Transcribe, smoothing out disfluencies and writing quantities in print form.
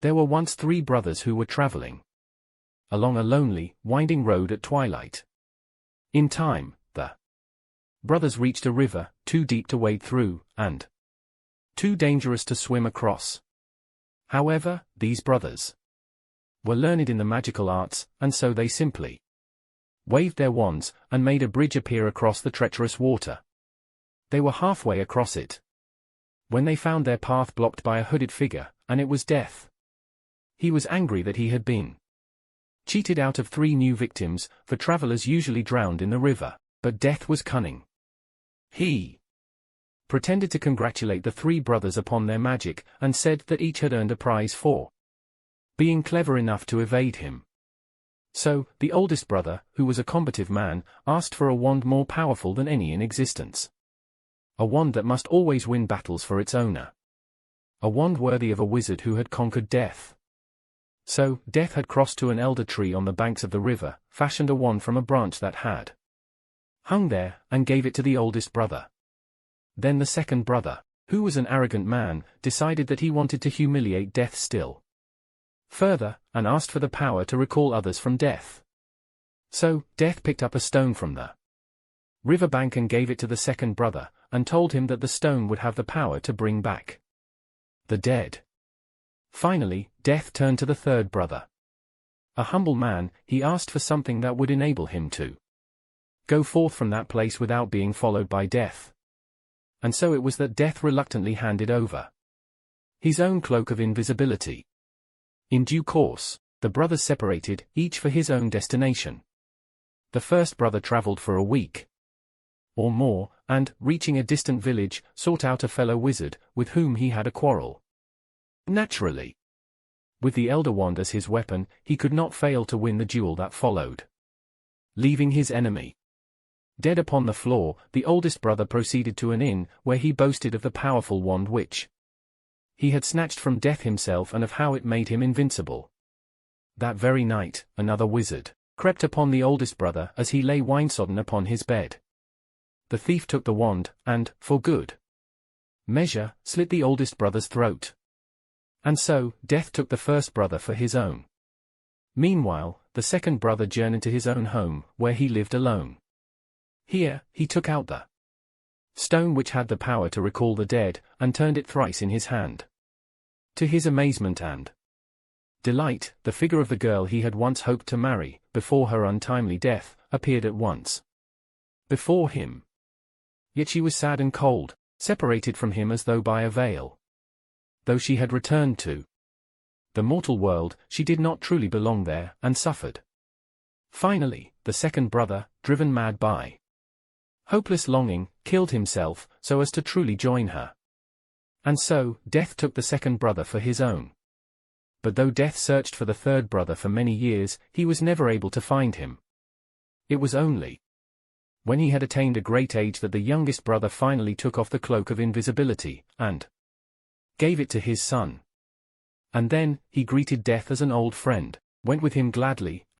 There were once 3 brothers who were traveling along a lonely, winding road at twilight. In time, the brothers reached a river, too deep to wade through, and too dangerous to swim across. However, these brothers were learned in the magical arts, and so they simply waved their wands, and made a bridge appear across the treacherous water. They were halfway across it when they found their path blocked by a hooded figure, and it was Death. He was angry that he had been cheated out of 3 new victims, for travelers usually drowned in the river, but Death was cunning. He pretended to congratulate the 3 brothers upon their magic, and said that each had earned a prize for being clever enough to evade him. So, the oldest brother, who was a combative man, asked for a wand more powerful than any in existence. A wand that must always win battles for its owner. A wand worthy of a wizard who had conquered Death. So, Death had crossed to an elder tree on the banks of the river, fashioned a wand from a branch that had hung there, and gave it to the oldest brother. Then the second brother, who was an arrogant man, decided that he wanted to humiliate Death still further, and asked for the power to recall others from Death. So, Death picked up a stone from the river bank and gave it to the second brother, and told him that the stone would have the power to bring back the dead. Finally, Death turned to the third brother. A humble man, he asked for something that would enable him to go forth from that place without being followed by Death. And so it was that Death reluctantly handed over his own cloak of invisibility. In due course, the brothers separated, each for his own destination. The first brother traveled for a week or more, and, reaching a distant village, sought out a fellow wizard, with whom he had a quarrel. Naturally, with the elder wand as his weapon, he could not fail to win the duel that followed. Leaving his enemy dead upon the floor, the oldest brother proceeded to an inn, where he boasted of the powerful wand which he had snatched from Death himself and of how it made him invincible. That very night, another wizard crept upon the oldest brother as he lay wine-sodden upon his bed. The thief took the wand, and, for good measure, slit the oldest brother's throat. And so, Death took the first brother for his own. Meanwhile, the second brother journeyed to his own home, where he lived alone. Here, he took out the stone which had the power to recall the dead, and turned it thrice in his hand. To his amazement and delight, the figure of the girl he had once hoped to marry, before her untimely death, appeared at once before him. Yet she was sad and cold, separated from him as though by a veil. Though she had returned to the mortal world, she did not truly belong there, and suffered. Finally, the second brother, driven mad by hopeless longing, killed himself, so as to truly join her. And so, Death took the second brother for his own. But though Death searched for the third brother for many years, he was never able to find him. It was only when he had attained a great age that the youngest brother finally took off the cloak of invisibility, and gave it to his son. And then, he greeted Death as an old friend, went with him gladly,